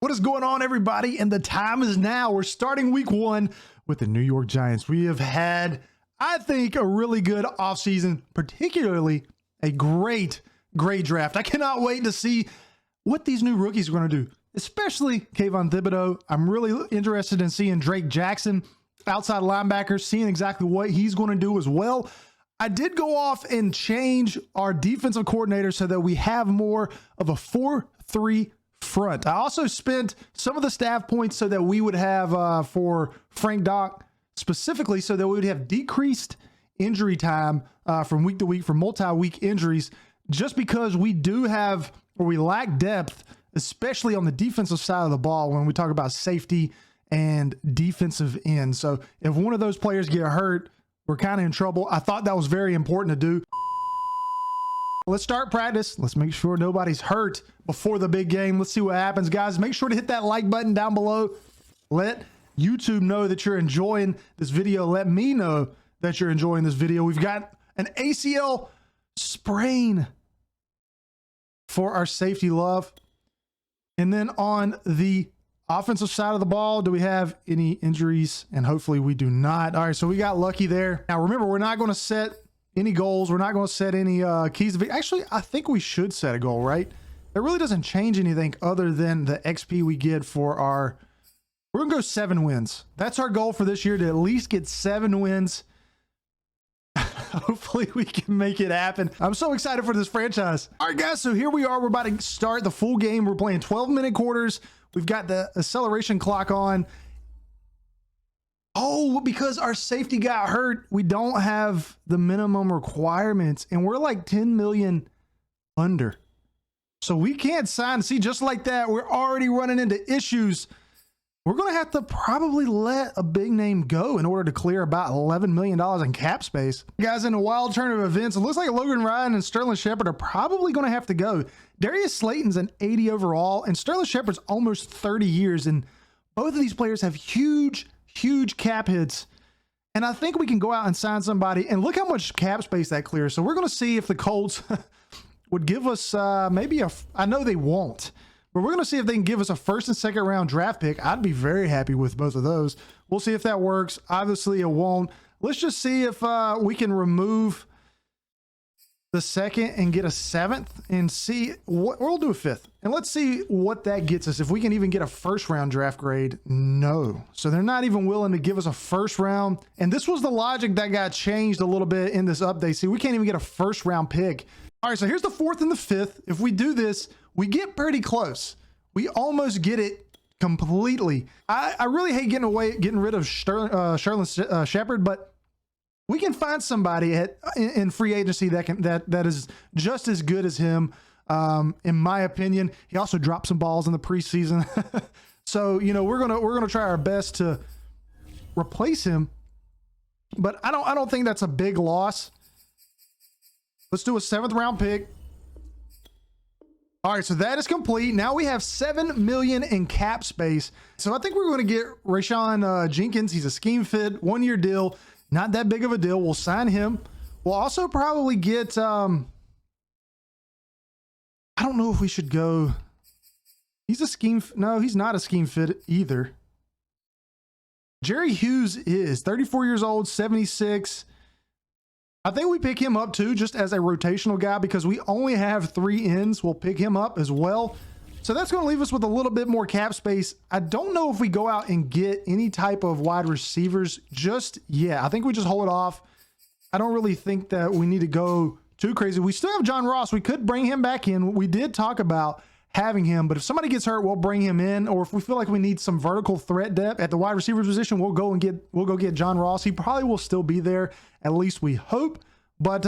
What is going on, everybody? And the time is now. We're starting week 1 with the New York Giants. We have had, I think, a really good offseason, particularly a great draft. I cannot wait to see what these new rookies are going to do, especially Kayvon Thibodeau. I'm really interested in seeing Drake Jackson, outside linebacker, seeing exactly what he's going to do as well. I did go off and change our defensive coordinator so that we have more of a 4-3 front. I also spent some of the staff points so that we would have for Frank Dock specifically, so that we would have decreased injury time from week to week for multi-week injuries, just because we do have, or we lack depth, especially on the defensive side of the ball when we talk about safety and defensive end. So if one of those players get hurt, we're kind of in trouble. I thought that was very important to do. Let's start practice. Let's make sure nobody's hurt before the big game. Let's see what happens, guys. Make sure to hit that like button down below. Let YouTube know that you're enjoying this video. Let me know that you're enjoying this video. We've got an ACL sprain for our safety Love. And then on the offensive side of the ball, do we have any injuries? And hopefully we do not. All right, so we got lucky there. Now remember, we're not going to set any goals. We're not going to set any keys. Actually, I think we should set a goal, right? It really doesn't change anything other than the XP we get for our... We're going to go 7 wins. That's our goal for this year, to at least get 7 wins. Hopefully we can make it happen. I'm so excited for this franchise. All right, guys, so here we are. We're about to start the full game. We're playing 12-minute quarters. We've got the acceleration clock on. Oh, because our safety got hurt, we don't have the minimum requirements, and we're like 10 million under. So we can't sign. See, just like that, we're already running into issues. We're going to have to probably let a big name go in order to clear about $11 million in cap space. Guys, in a wild turn of events, it looks like Logan Ryan and Sterling Shepard are probably going to have to go. Darius Slayton's an 80 overall, and Sterling Shepard's almost 30 years, and both of these players have huge cap hits. And I think we can go out and sign somebody, and look how much cap space that clears. So we're going to see if the Colts would give us maybe I know they won't, but we're going to see if they can give us a 1st and 2nd round draft pick. I'd be very happy with both of those. We'll see if that works. Obviously it won't. Let's just see if we can remove the 2nd and get a 7th, and see what we'll do a 5th. And let's see what that gets us. If we can even get a 1st round draft grade. No. So they're not even willing to give us a 1st round. And this was the logic that got changed a little bit in this update. See, we can't even get a 1st round pick. All right, so here's the 4th and the 5th. If we do this, we get pretty close. We almost get it completely. I really hate getting rid of Sterling Shepard, but we can find somebody in free agency that is just as good as him, in my opinion. He also dropped some balls in the preseason. So, you know, we're gonna try our best to replace him, but I don't think that's a big loss. Let's do a 7th round pick. All right, so that is complete. Now we have $7 million in cap space. So I think we're going to get Rashawn Jenkins. He's a scheme fit, 1-year deal. Not that big of a deal. We'll sign him. We'll also probably get, I don't know if we should go. He's a scheme. No, he's not a scheme fit either. Jerry Hughes is 34 years old, 76. I think we pick him up too, just as a rotational guy, because we only have 3 ends. We'll pick him up as well. So that's going to leave us with a little bit more cap space. I don't know if we go out and get any type of wide receivers just yet. I think we just hold off. I don't really think that we need to go too crazy. We still have John Ross. We could bring him back in. We did talk about having him, but if somebody gets hurt, we'll bring him in. Or if we feel like we need some vertical threat depth at the wide receiver position, we'll go get John Ross. He probably will still be there. At least we hope. But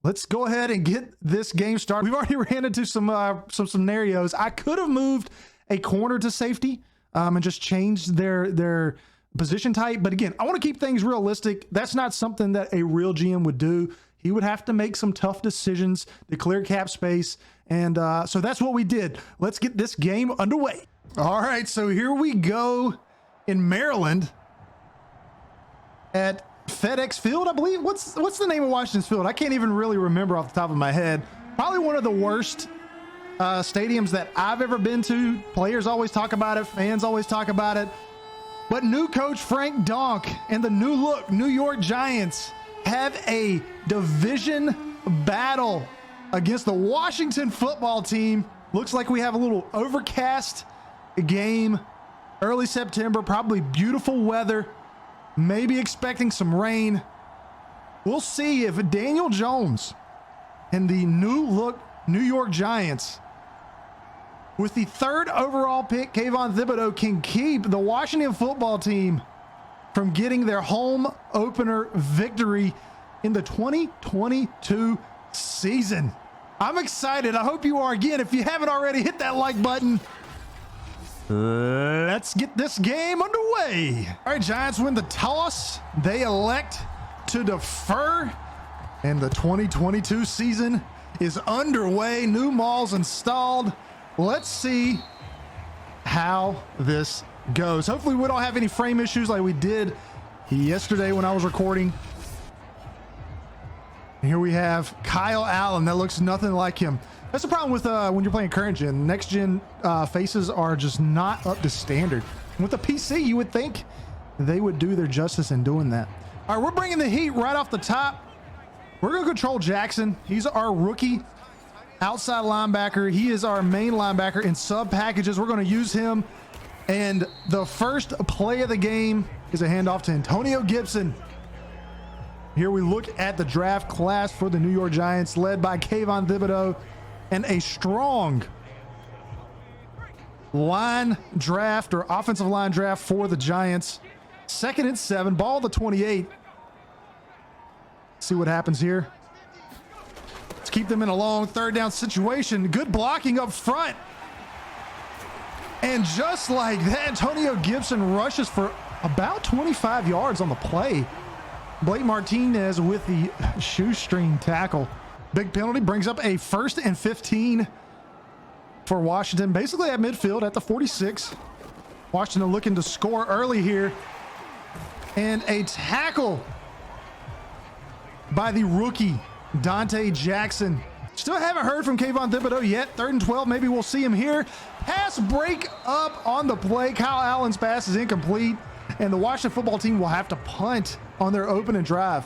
let's go ahead and get this game started. We've already ran into some scenarios. I could have moved a corner to safety and just changed their position type. But again, I want to keep things realistic. That's not something that a real GM would do. He would have to make some tough decisions to clear cap space. And so that's what we did. Let's get this game underway. All right, so here we go in Maryland at FedEx Field, I believe. What's the name of Washington's field? I can't even really remember off the top of my head. Probably one of the worst stadiums that I've ever been to. Players always talk about it. Fans always talk about it. But new coach Frank Donk and the new look New York Giants have a division battle against the Washington football team. Looks like we have a little overcast game. Early September, probably beautiful weather. Maybe expecting some rain. We'll see if Daniel Jones and the new look New York Giants, with the 3rd overall pick, Kayvon Thibodeau, can keep the Washington football team from getting their home opener victory in the 2022 season. I'm excited. I hope you are. Again, if you haven't already, hit that like button. Let's get this game underway. All right, Giants win the toss. They elect to defer, and the 2022 season is underway. New malls installed. Let's see how this goes. Hopefully we don't have any frame issues like we did yesterday when I was recording. And here we have Kyle Allen. That looks nothing like him. That's the problem with when you're playing current gen. Next gen faces are just not up to standard. With the PC, you would think they would do their justice in doing that. All right, we're bringing the heat right off the top. We're going to control Jackson. He's our rookie outside linebacker. He is our main linebacker in sub packages. We're going to use him. And the first play of the game is a handoff to Antonio Gibson. Here we look at the draft class for the New York Giants, led by Kayvon Thibodeau, and a strong line draft or offensive line draft for the Giants. 2nd and 7, ball at the 28. See what happens here. Let's keep them in a long 3rd down situation. Good blocking up front. And just like that, Antonio Gibson rushes for about 25 yards on the play. Blake Martinez with the shoestring tackle. Big penalty brings up a 1st and 15 for Washington, basically at midfield at the 46. Washington looking to score early here. And a tackle by the rookie, Dante Jackson. Still haven't heard from Kayvon Thibodeau yet. 3rd and 12, maybe we'll see him here. Pass break up on the play. Kyle Allen's pass is incomplete, and the Washington football team will have to punt on their opening drive.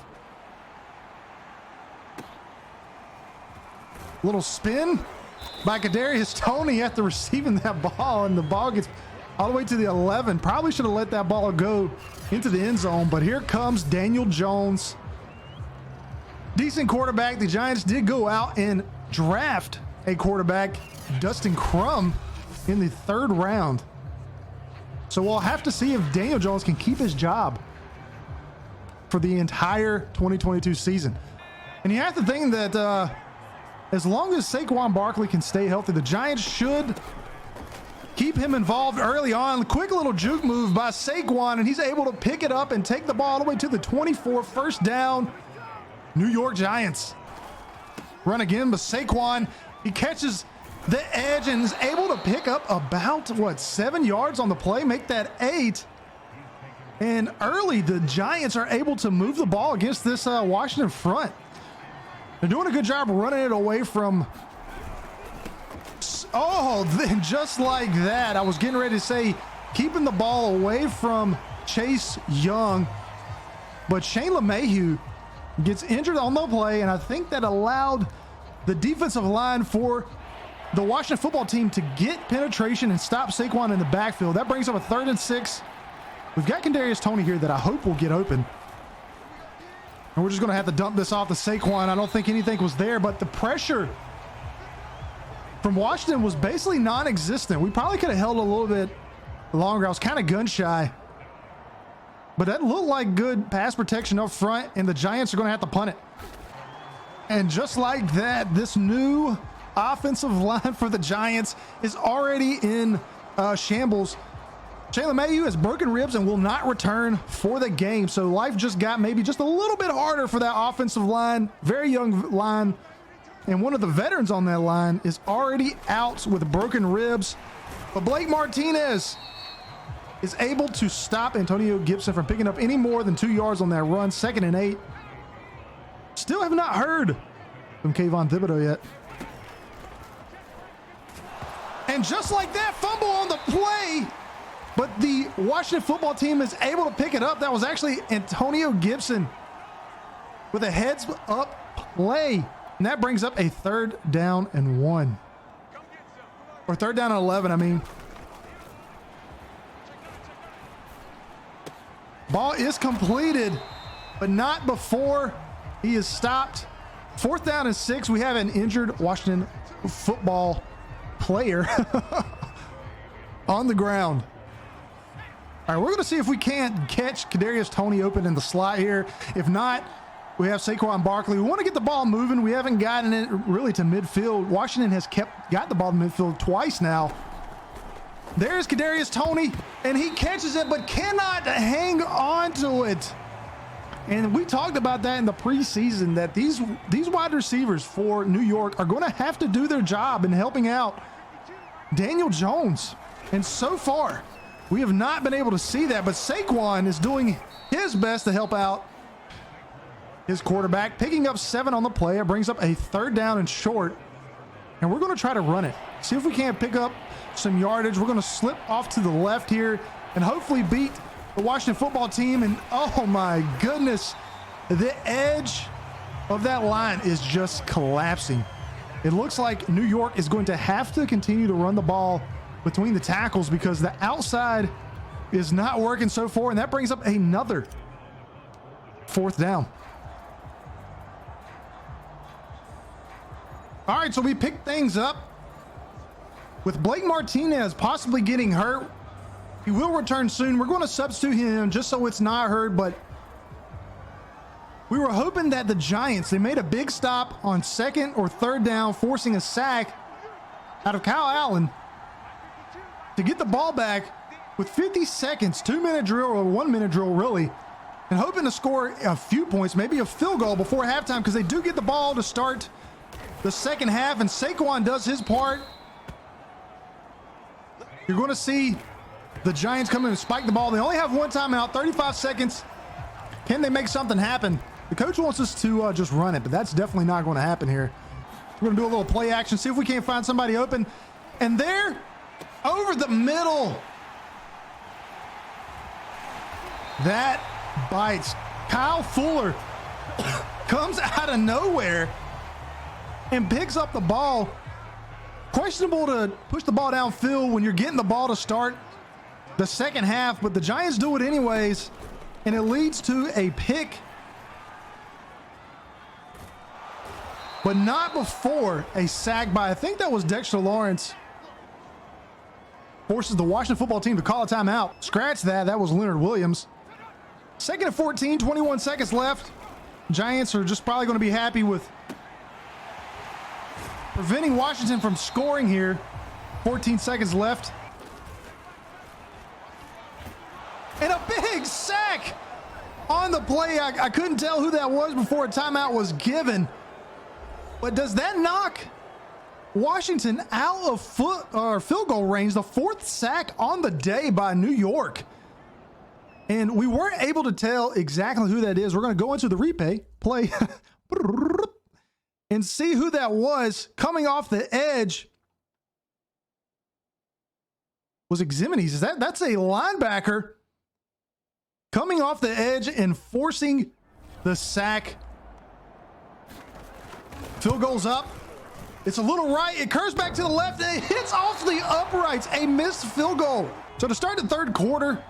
Little spin by Kadarius Toney after receiving that ball, and the ball gets all the way to the 11. Probably should have let that ball go into the end zone, but here comes Daniel Jones. Decent quarterback. The Giants did go out and draft a quarterback, Dustin Crum, in the 3rd round. So we'll have to see if Daniel Jones can keep his job for the entire 2022 season. And you have to think that as long as Saquon Barkley can stay healthy, the Giants should keep him involved early on. Quick little juke move by Saquon, and he's able to pick it up and take the ball all the way to the 24. 1st down, New York Giants. Run again, but Saquon, he catches the edge and is able to pick up about, 7 yards on the play, make that 8. And early, the Giants are able to move the ball against this Washington front. They're doing a good job running it away from... Oh, then just like that, I was getting ready to say, keeping the ball away from Chase Young. But Shane LeMahieu gets injured on the play, and I think that allowed the defensive line for the Washington football team to get penetration and stop Saquon in the backfield. That brings up a 3rd and 6. We've got Kadarius Toney here that I hope will get open. And we're just going to have to dump this off to Saquon. I don't think anything was there, but the pressure from Washington was basically non-existent. We probably could have held a little bit longer. I was kind of gun shy. But that looked like good pass protection up front, and the Giants are going to have to punt it. And just like that, this new offensive line for the Giants is already in shambles. Shane LeMahieu has broken ribs and will not return for the game. So life just got maybe just a little bit harder for that offensive line. Very young line. And one of the veterans on that line is already out with broken ribs. But Blake Martinez is able to stop Antonio Gibson from picking up any more than 2 yards on that run. 2nd and 8. Still have not heard from Kayvon Thibodeau yet. And just like that, fumble on the play. But the Washington football team is able to pick it up. That was actually Antonio Gibson with a heads up play. And that brings up a 3rd down and 1. Or 3rd down and 11, I mean. Ball is completed, but not before he is stopped. 4th down and 6. We have an injured Washington football player on the ground. All right, we're going to see if we can't catch Kadarius Toney open in the slot here. If not, we have Saquon Barkley. We want to get the ball moving. We haven't gotten it really to midfield. Washington has got the ball to midfield twice now. There's Kadarius Toney, and he catches it, but cannot hang on to it. And we talked about that in the preseason, that these wide receivers for New York are going to have to do their job in helping out Daniel Jones. And so far, we have not been able to see that, but Saquon is doing his best to help out his quarterback, picking up 7 on the play. It brings up a 3rd down and short, and we're going to try to run it. See if we can't pick up some yardage. We're going to slip off to the left here and hopefully beat the Washington football team. And oh my goodness, the edge of that line is just collapsing. It looks like New York is going to have to continue to run the ball between the tackles because the outside is not working so far, and that brings up another 4th down. All right, so we picked things up with Blake Martinez possibly getting hurt. He will return soon. We're going to substitute him just so it's not hurt, but we were hoping that the Giants, they made a big stop on 2nd or 3rd down, forcing a sack out of Kyle Allen to get the ball back with 50 seconds, 2-minute drill or 1-minute drill really, and hoping to score a few points, maybe a field goal before halftime, because they do get the ball to start the second half, and Saquon does his part. You're going to see the Giants come in and spike the ball. They only have 1 timeout, 35 seconds. Can they make something happen? The coach wants us to just run it, but that's definitely not going to happen here. We're going to do a little play action, see if we can't find somebody open. And there, over the middle, that bites. Kyle Fuller comes out of nowhere and picks up the ball. Questionable to push the ball downfield when you're getting the ball to start the second half, but the Giants do it anyways, and it leads to a pick, but not before a sack by, I think that was Dexter Lawrence, forces the Washington football team to call a timeout. Scratch that. That was Leonard Williams. 2nd and 14, 21 seconds left. Giants are just probably going to be happy with preventing Washington from scoring here. 14 seconds left. And a big sack on the play. I couldn't tell who that was before a timeout was given. But does that knock Washington out of field goal range? The 4th sack on the day by New York. And we weren't able to tell exactly who that is. We're going to go into the replay play and see who that was. Coming off the edge was Eximites. That's a linebacker coming off the edge and forcing the sack. Field goes up. It's a little right. It curves back to the left, and it hits off the uprights. A missed field goal. So to start the 3rd quarter,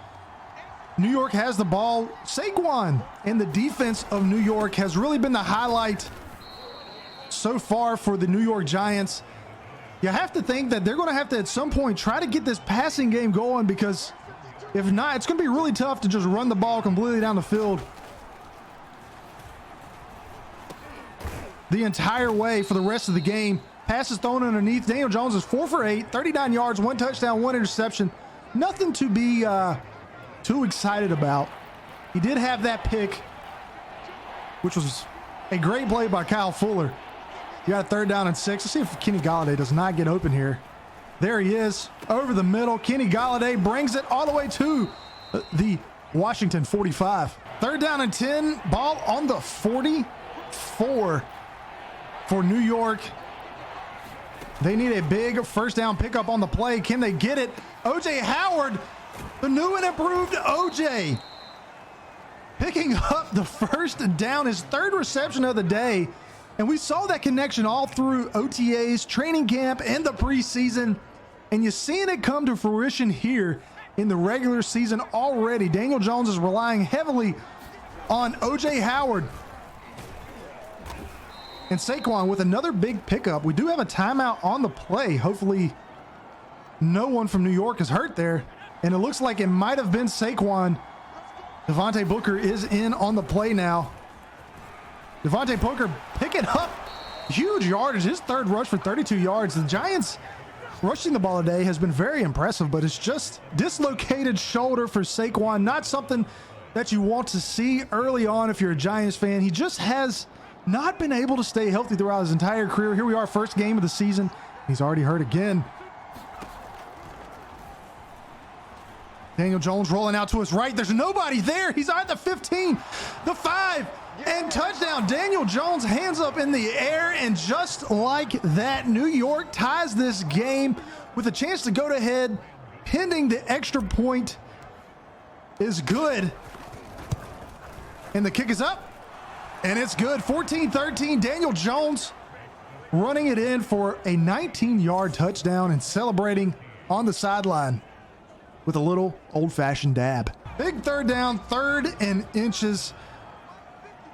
New York has the ball. Saquon and the defense of New York has really been the highlight so far for the New York Giants. You have to think that they're going to have to at some point try to get this passing game going, because if not, it's going to be really tough to just run the ball completely down the field the entire way for the rest of the game. Passes thrown underneath. Daniel Jones is 4 for 8, 39 yards, 1 touchdown, 1 interception. Nothing to be too excited about. He did have that pick, which was a great play by Kyle Fuller. You got a 3rd down and 6. Let's see if Kenny Golladay does not get open here. There he is, over the middle. Kenny Golladay brings it all the way to the Washington 45. 3rd down and 10. Ball on the 44 for New York. They need a big first down pickup on the play. Can they get it? OJ Howard, the new and improved OJ, picking up the first down, his third reception of the day. And we saw that connection all through OTAs, training camp, and the preseason. And you're seeing it come to fruition here in the regular season already. Daniel Jones is relying heavily on OJ Howard. And Saquon with another big pickup. We do have a timeout on the play. Hopefully no one from New York is hurt there. And it looks like it might have been Saquon. Devontae Booker is in on the play now. Devontae Booker picking up huge yardage. His third rush for 32 yards. The Giants rushing the ball today has been very impressive, but it's just dislocated shoulder for Saquon. Not something that you want to see early on if you're a Giants fan. He just has not been able to stay healthy throughout his entire career. Here we are, first game of the season. He's already hurt again. Daniel Jones rolling out to his right. There's nobody there. He's at the 15, the 5, and touchdown. Daniel Jones, hands up in the air, and just like that, New York ties this game with a chance to go ahead, pending the extra point is good. And the kick is up. And it's good. 14-13. Daniel Jones running it in for a 19-yard touchdown and celebrating on the sideline with a little old-fashioned dab. Big third down, 3rd and inches.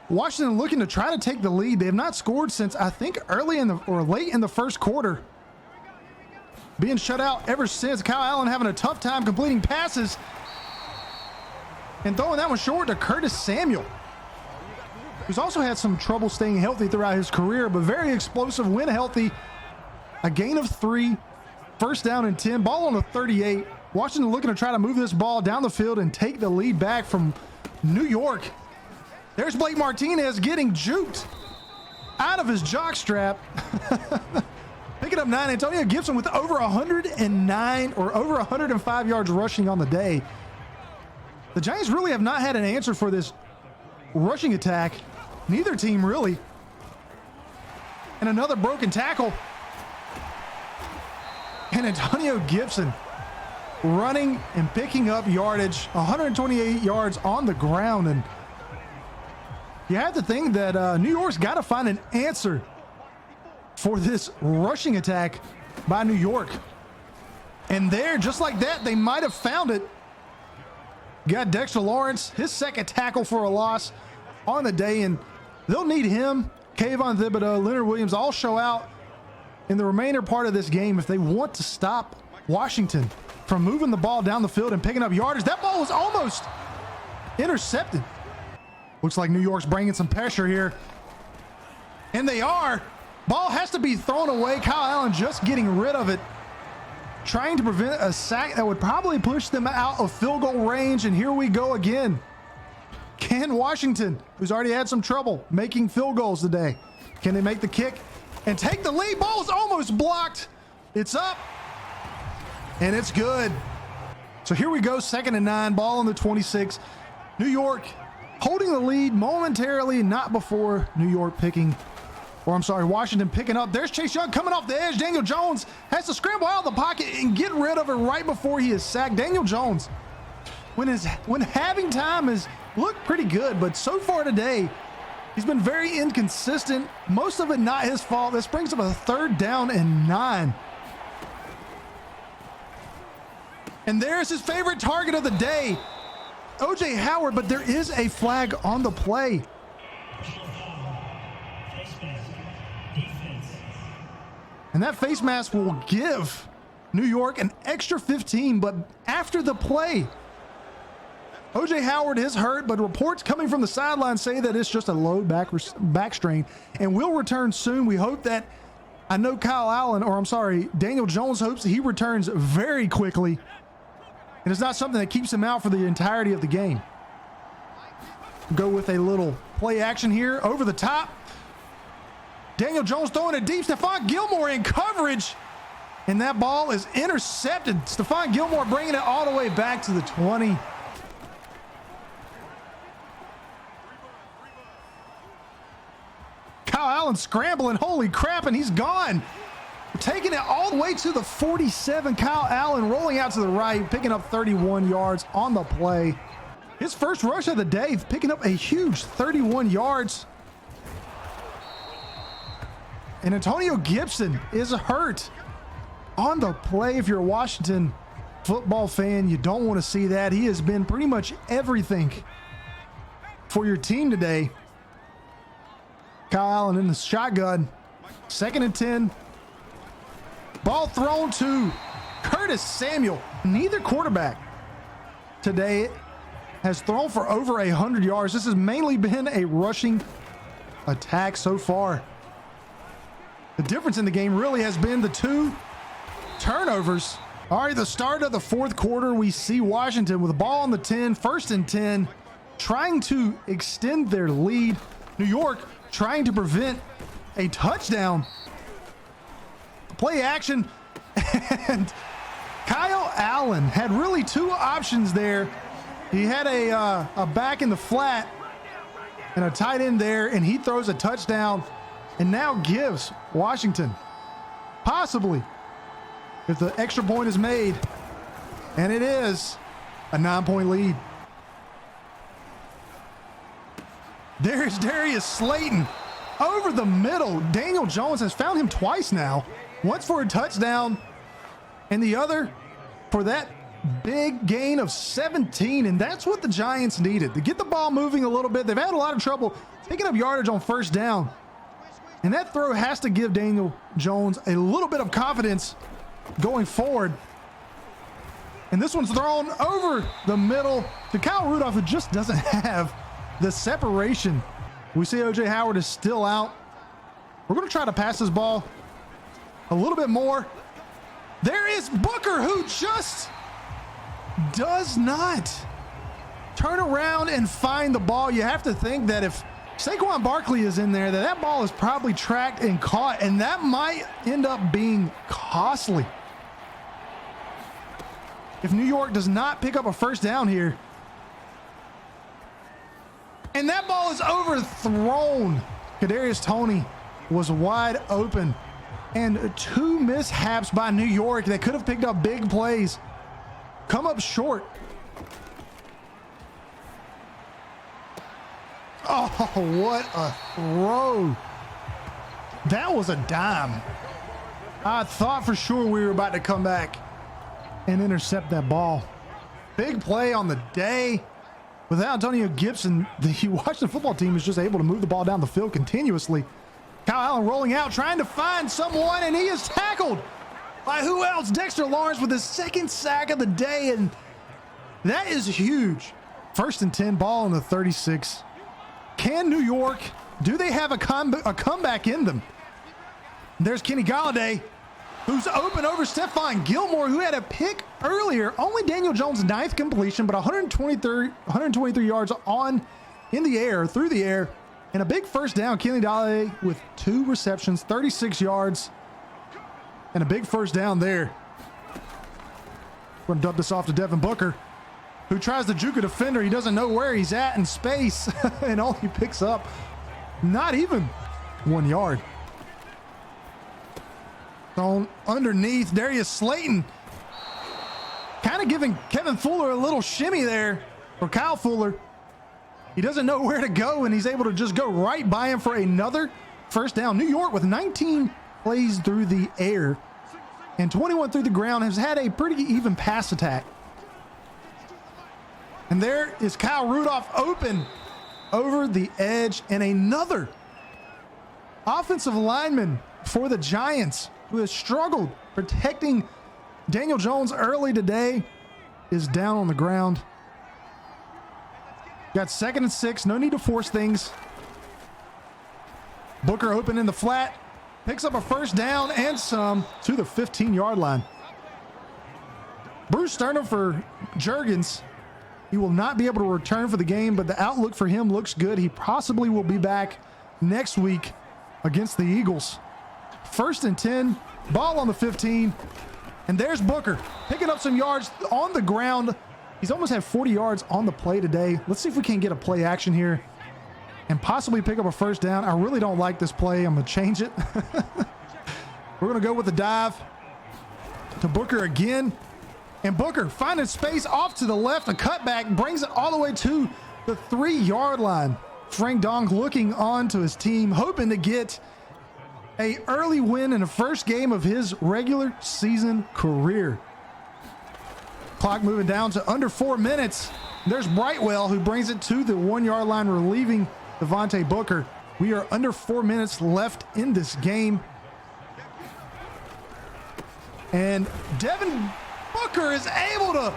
Washington looking to try to take the lead. They have not scored since I think early in the or late in the first quarter. Being shut out ever since. Kyle Allen having a tough time completing passes and throwing that one short to Curtis Samuel, who's also had some trouble staying healthy throughout his career, but very explosive when healthy. A gain of 3, first down and 10, ball on the 38. Washington looking to try to move this ball down the field and take the lead back from New York. There's Blake Martinez getting juked out of his jock strap. Picking up 9. Antonio Gibson with over 109 or over 105 yards rushing on the day. The Giants really have not had an answer for this rushing attack. Neither team really. And another broken tackle. And Antonio Gibson running and picking up yardage, 128 yards on the ground. And you have to think that New York's got to find an answer for this rushing attack by New York. And there, just like that, they might have found it. Got Dexter Lawrence, his second tackle for a loss on the day, and they'll need him, Kayvon Thibodeau, Leonard Williams, all show out in the remainder part of this game if they want to stop Washington from moving the ball down the field and picking up yardage. That ball was almost intercepted. Looks like New York's bringing some pressure here, and they are. Ball has to be thrown away. Kyle Allen just getting rid of it, trying to prevent a sack that would probably push them out of field goal range. And here we go again. Can Washington, who's already had some trouble making field goals today, can they make the kick and take the lead? Ball is almost blocked. It's up, and it's good. So here we go, 2nd and 9, ball on the 26. New York holding the lead momentarily, not before New York picking, or I'm sorry, Washington picking up. There's Chase Young coming off the edge. Daniel Jones has to scramble out of the pocket and get rid of it right before he is sacked. Daniel Jones, when having time is looked pretty good, but so far today, he's been very inconsistent. Most of it not his fault. This brings up a 3rd down and 9. And there's his favorite target of the day, OJ Howard, but there is a flag on the play. And that face mask will give New York an extra 15, but after the play, OJ Howard is hurt, but reports coming from the sideline say that it's just a low back strain and will return soon. We hope that, I know Kyle Allen, or I'm sorry, Daniel Jones hopes that he returns very quickly, and it's not something that keeps him out for the entirety of the game. Go with a little play action here, over the top. Daniel Jones throwing it deep. Stephon Gilmore in coverage, and that ball is intercepted. Stephon Gilmore bringing it all the way back to the 20. Kyle Allen scrambling, holy crap, and he's gone. Taking it all the way to the 47. Kyle Allen rolling out to the right, picking up 31 yards on the play. His first rush of the day, picking up a huge 31 yards. And Antonio Gibson is hurt on the play. If you're a Washington football fan, you don't want to see that. He has been pretty much everything for your team today. Kyle Allen in the shotgun. 2nd and 10. Ball thrown to Curtis Samuel. Neither quarterback today has thrown for over 100 yards. This has mainly been a rushing attack so far. The difference in the game really has been the 2 turnovers. All right, the start of the 4th quarter, we see Washington with the ball on the 10, 1st and 10, trying to extend their lead. New York trying to prevent a touchdown. Play action, and Kyle Allen had really 2 options there. He had a back in the flat and a tight end there, and he throws a touchdown and now gives Washington, possibly, if the extra point is made, and it is, a 9-point lead. There's Darius Slayton over the middle. Daniel Jones has found him twice now. Once for a touchdown, and the other for that big gain of 17. And that's what the Giants needed, to get the ball moving a little bit. They've had a lot of trouble picking up yardage on 1st down. And that throw has to give Daniel Jones a little bit of confidence going forward. And this one's thrown over the middle to Kyle Rudolph, who just doesn't have the separation. We see O.J. Howard is still out. We're going to try to pass this ball a little bit more. There is Booker, who just does not turn around and find the ball. You have to think that if Saquon Barkley is in there, that ball is probably tracked and caught, and that might end up being costly. If New York does not pick up a 1st down here. And that ball is overthrown. Kadarius Toney was wide open. And 2 mishaps by New York that could have picked up big plays come up short. Oh, what a throw. That was a dime. I thought for sure we were about to come back and intercept that ball. Big play on the day. Without Antonio Gibson, the Washington football team is just able to move the ball down the field continuously. Kyle Allen rolling out, trying to find someone, and he is tackled by who else? Dexter Lawrence with his 2nd sack of the day, and that is huge. 1st and 10, ball on the 36. Can New York, do they have a comeback in them? There's Kenny Golladay, who's open over Stephon Gilmore, who had a pick earlier. Only Daniel Jones' 9th completion, but 123 yards in the air, through the air. And a big 1st down. Kenny Golladay with 2 receptions, 36 yards, and a big 1st down there. We're going to dump this off to Devin Booker, who tries to juke a defender. He doesn't know where he's at in space, and all he picks up, not even 1 yard. Thrown underneath. Darius Slayton kind of giving Kevin Fuller a little shimmy there, or Kyle Fuller. He doesn't know where to go, and he's able to just go right by him for another 1st down. New York, with 19 plays through the air and 21 through the ground, has had a pretty even pass attack. And there is Kyle Rudolph open over the edge, and another offensive lineman for the Giants, who has struggled protecting Daniel Jones early today, is down on the ground. Got 2nd and 6. No need to force things. Booker open in the flat. Picks up a 1st down and some to the 15-yard line. Bruce Sterner for Juergens. He will not be able to return for the game, but the outlook for him looks good. He possibly will be back next week against the Eagles. 1st and 10. Ball on the 15. And there's Booker picking up some yards on the ground. He's almost had 40 yards on the play today. Let's see if we can get a play action here and possibly pick up a 1st down. I really don't like this play. I'm going to change it. We're going to go with the dive to Booker again. And Booker finding space off to the left. A cutback brings it all the way to the 3-yard line. Frank Donk looking on to his team, hoping to get an early win in the first game of his regular season career. Clock moving down to under 4 minutes. There's Brightwell who brings it to the 1-yard line, relieving Devontae Booker. We are under 4 minutes left in this game. And Devin Booker is able to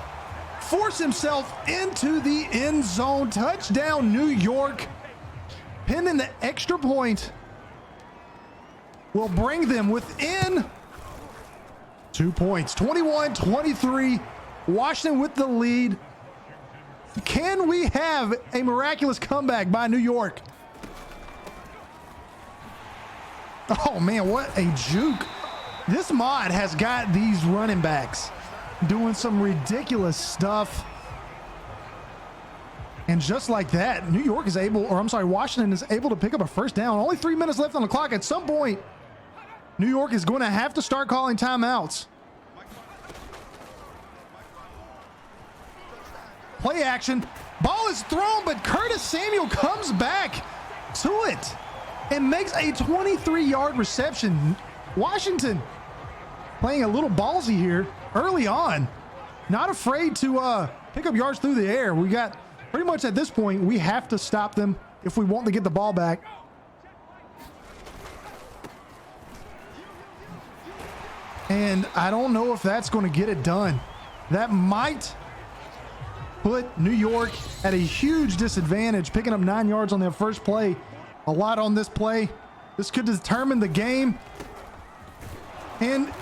force himself into the end zone. Touchdown, New York. Pinning the extra point will bring them within 2 points. 21-23. Washington with the lead. Can we have a miraculous comeback by New York? Oh man, what a juke. This mod has got these running backs doing some ridiculous stuff. And just like that, New York is able, or I'm sorry, Washington is able to pick up a first down. Only 3 minutes left on the clock. At some point, New York is going to have to start calling timeouts. Play action. Ball is thrown, but Curtis Samuel comes back to it and makes a 23-yard reception. Washington playing a little ballsy here early on. Not afraid to pick up yards through the air. We got pretty much at this point, we have to stop them if we want to get the ball back. And I don't know if that's going to get it done. That might put New York at a huge disadvantage, picking up 9 yards on their first play. A lot on this play. This could determine the game. And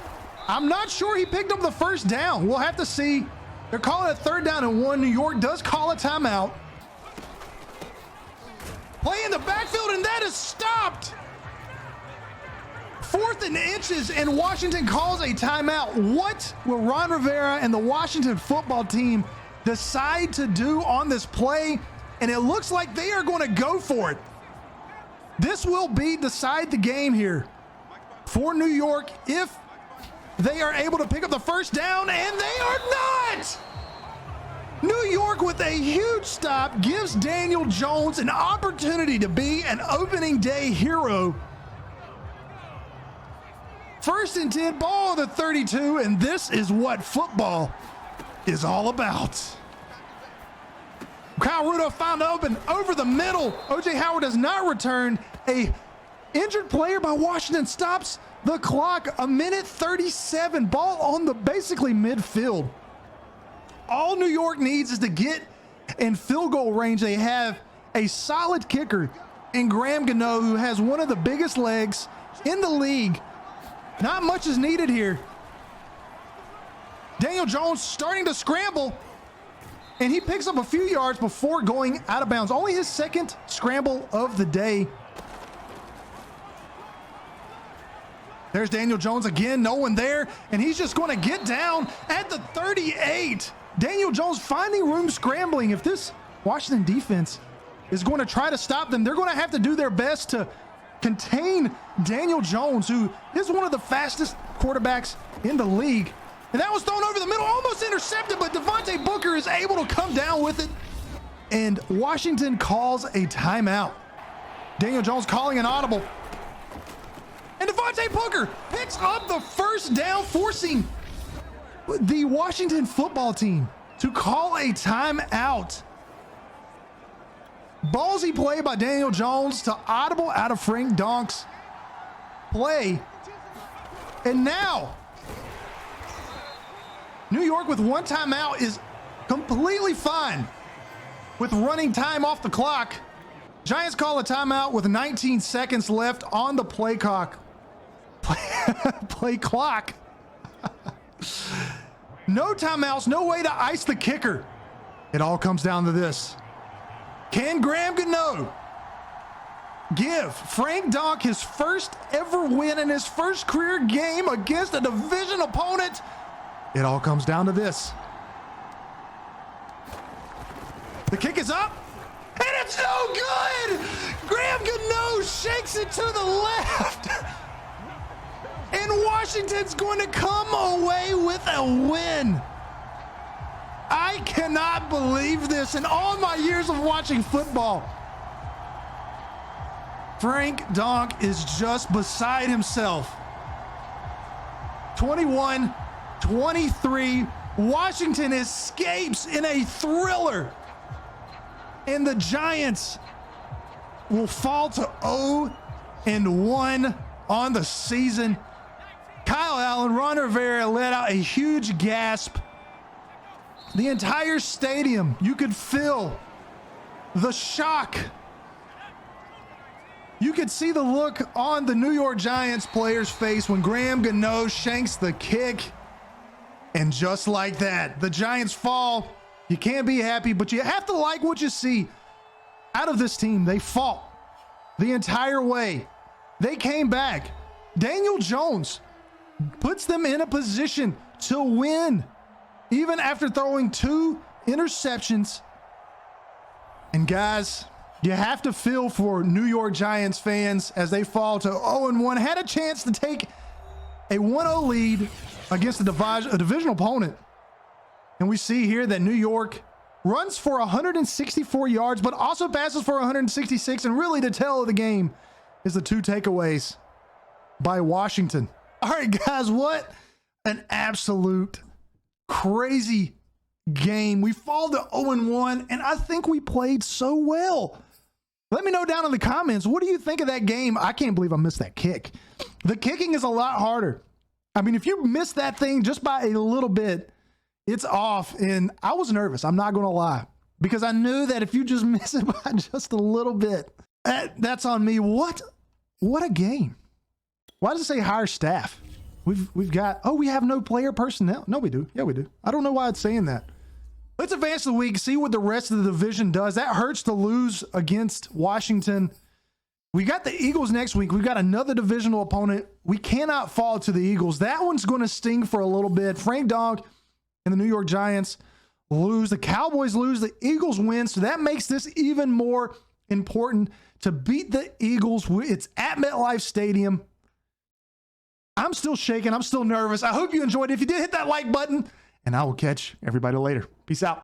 I'm not sure he picked up the first down. We'll have to see. They're calling it 3rd down and 1. New York does call a timeout. Play in the backfield, and that is stopped. 4th and inches, and Washington calls a timeout. What will Ron Rivera and the Washington football team decide to do on this play? And it looks like they are going to go for it. This will decide the game here for New York if they are able to pick up the first down, and they are not. New York with a huge stop gives Daniel Jones an opportunity to be an opening day hero. 1st and 10, ball at the 32, and this is what football is all about. Kyle Rudolph found open over the middle. O.J. Howard does not return. A injured player by Washington stops the clock. 1:37. Ball on the basically midfield. All New York needs is to get in field goal range. They have a solid kicker in Graham Gano, who has one of the biggest legs in the league. Not much is needed here. Daniel Jones starting to scramble, and he picks up a few yards before going out of bounds. Only his 2nd scramble of the day. There's Daniel Jones again, no one there, and he's just going to get down at the 38. Daniel Jones finding room scrambling. If this Washington defense is going to try to stop them, they're going to have to do their best to contain Daniel Jones, who is one of the fastest quarterbacks in the league. And that was thrown over the middle, almost intercepted, but Devontae Booker is able to come down with it. And Washington calls a timeout. Daniel Jones calling an audible. And Devontae Booker picks up the first down, forcing the Washington football team to call a timeout. Ballsy play by Daniel Jones to audible out of Frank Donk's play. And now, New York with 1 timeout is completely fine with running time off the clock. Giants call a timeout with 19 seconds left on the play clock. Play clock. No timeouts, no way to ice the kicker. It all comes down to this. Can Graham Gano give Frank Donk his first ever win in his first career game against a division opponent? It all comes down to this. The kick is up, and it's no good. Graham Gano shakes it to the left. And Washington's going to come away with a win. I cannot believe this in all my years of watching football. Frank Donk is just beside himself. 21-23. Washington escapes in a thriller. And the Giants will fall to 0-1 on the season. Kyle Allen, Ron Rivera let out a huge gasp. The entire stadium, you could feel the shock. You could see the look on the New York Giants player's face when Graham Gano shanks the kick. And just like that, the Giants fall. You can't be happy, but you have to like what you see out of this team. They fought the entire way. They came back. Daniel Jones puts them in a position to win, even after throwing 2 interceptions. And guys, you have to feel for New York Giants fans as they fall to 0-1. Had a chance to take a 1-0 lead against a divisional opponent. And we see here that New York runs for 164 yards, but also passes for 166. And really the tale of the game is the 2 takeaways by Washington. All right, guys, what an absolute crazy game. We fall to 0-1, and I think we played so well. Let me know down in the comments, what do you think of that game? I can't believe I missed that kick. The kicking is a lot harder. I mean, if you miss that thing just by a little bit, it's off. And I was nervous, I'm not going to lie, because I knew that if you just miss it by just a little bit, that's on me. What a game. Why does it say hire staff? We've got, we have no player personnel. No, we do. Yeah, we do. I don't know why it's saying that. Let's advance the week, see what the rest of the division does. That hurts to lose against Washington. We got the Eagles next week. We've got another divisional opponent. We cannot fall to the Eagles. That one's going to sting for a little bit. Frank Donk and the New York Giants lose. The Cowboys lose. The Eagles win. So that makes this even more important to beat the Eagles. It's at MetLife Stadium. I'm still shaking. I'm still nervous. I hope you enjoyed it. If you did, hit that like button, and I will catch everybody later. Peace out.